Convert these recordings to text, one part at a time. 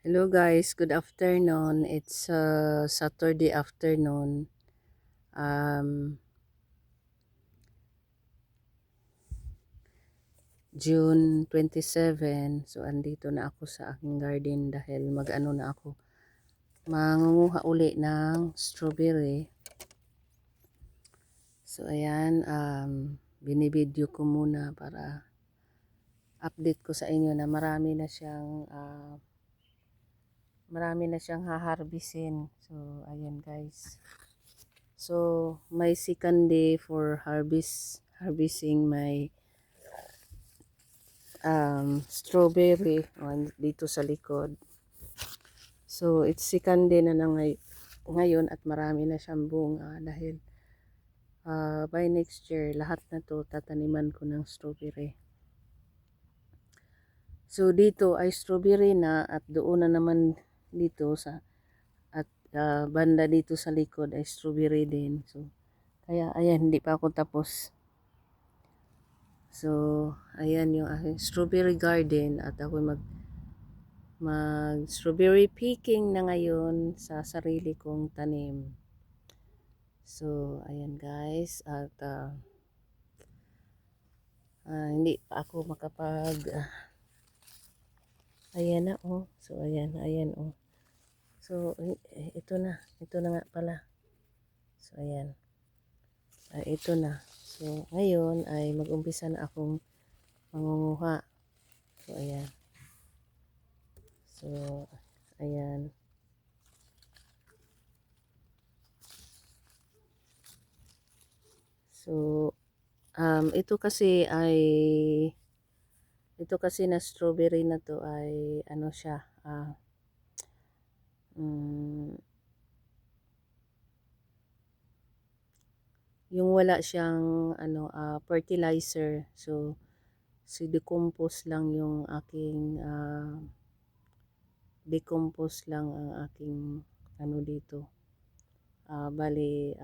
Hello guys, good afternoon. It's Saturday afternoon. Um, June 27. So andito na ako sa aking garden dahil mag-ano na ako. Mangunguha uli ng strawberry. So ayan, binibideo ko muna para update ko sa inyo na marami na siyang haharbisin. So ayan guys. So may second day for harvesting my strawberry dito sa likod. So it's second day na ngayon at marami na siyang bunga dahil by next year lahat na to tataniman ko ng strawberry. So dito ay strawberry na at doon na naman dito at banda dito sa likod ay strawberry din. So kaya ayan, hindi pa ako tapos. So ayan yung aking strawberry garden at ako mag strawberry picking na ngayon sa sarili kong tanim. So ayan guys, at hindi pa ako ayan na oh. So ayan oh. So ito na nga pala. So ayan. Ito na. So ngayon ay mag-umpisa na akong mangunguha. So ayan. So ayan. So ito kasi na strawberry na to ay ano siya, yung wala siyang fertilizer. So si decompose lang yung aking decompose lang ang aking ano dito. Bali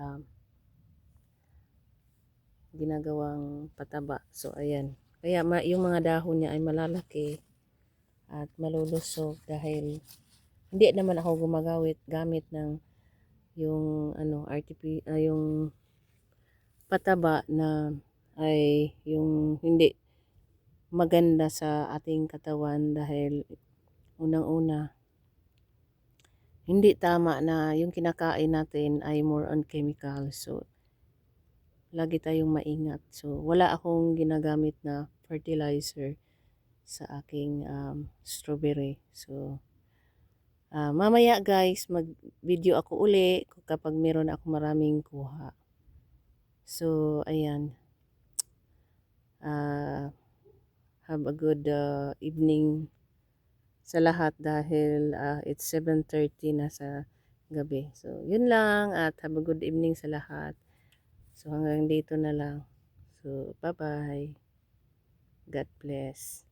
ginagawang pataba. So ayan. Kaya yung mga dahon niya ay malalaki at malulusog dahil hindi naman ako gamit ng yung yung pataba na ay yung hindi maganda sa ating katawan dahil unang-una hindi tama na yung kinakain natin ay more on chemicals. So lagi tayong maingat. So wala akong ginagamit na fertilizer sa aking strawberry. So mamaya guys, mag-video ako uli kapag meron ako maraming kuha. So ayan. Have a good evening sa lahat dahil it's 7:30 na sa gabi. So yun lang at have a good evening sa lahat. So hanggang dito na lang. So bye-bye. God bless.